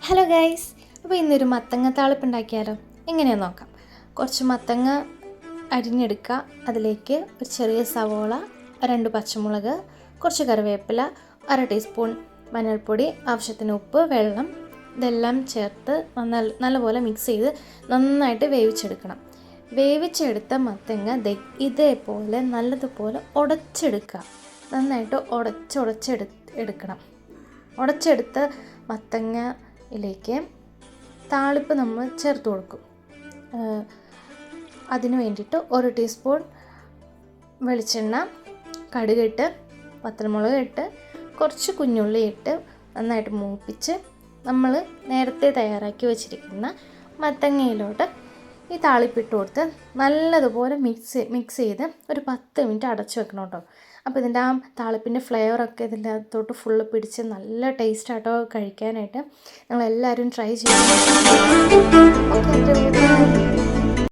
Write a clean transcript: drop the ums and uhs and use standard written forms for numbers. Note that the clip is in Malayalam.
ഹലോ ഗൈസ്, അപ്പോൾ ഇന്നൊരു മത്തങ്ങ താളിപ്പ് ഉണ്ടാക്കിയാലോ? എങ്ങനെയാണെന്ന് നോക്കാം. കുറച്ച് മത്തങ്ങ അരിഞ്ഞെടുക്കുക. അതിലേക്ക് ഒരു ചെറിയ സവോള, 2 പച്ചമുളക്, കുറച്ച് കറിവേപ്പില, 1/2 ടീസ്പൂൺ മഞ്ഞൾപ്പൊടി, ആവശ്യത്തിന് ഉപ്പ്, വെള്ളം ഇതെല്ലാം ചേർത്ത് നല്ലപോലെ മിക്സ് ചെയ്ത് നന്നായിട്ട് വേവിച്ചെടുക്കണം. വേവിച്ചെടുത്ത മത്തങ്ങ ഇതേപോലെ നല്ലതുപോലെ ഉടച്ചെടുക്കുക. നന്നായിട്ട് ഉടച്ചെടുക്കണം. ഉടച്ചെടുത്ത മത്തങ്ങയിലേക്ക് താളിപ്പ് നമ്മൾ ചേർത്ത് കൊടുക്കും. അതിന് വേണ്ടിയിട്ട് 1 ടീസ്പൂൺ വെളിച്ചെണ്ണ, കടുകിട്ട്, വറ്റൽമുളക് ഇട്ട്, കുറച്ച് കുഞ്ഞുള്ളി ഇട്ട് നന്നായിട്ട് മൂപ്പിച്ച് നമ്മൾ നേരത്തെ തയ്യാറാക്കി വെച്ചിരിക്കുന്ന മത്തങ്ങയിലോട്ട് ഈ താളിപ്പിട്ട് കൊടുത്ത് നല്ലതുപോലെ മിക്സ് ചെയ്ത് ഒരു 10 മിനിറ്റ് അടച്ചു വെക്കണം കേട്ടോ. അപ്പോൾ ഇതിൻ്റെ ആ താളിപ്പിൻ്റെ ഫ്ലേവറൊക്കെ ഇതിൻ്റെ അകത്തോട്ട് ഫുള്ള് പിടിച്ച് നല്ല ടേസ്റ്റാട്ടോ കഴിക്കാനായിട്ട്. നിങ്ങളെല്ലാവരും ട്രൈ ചെയ്യണം.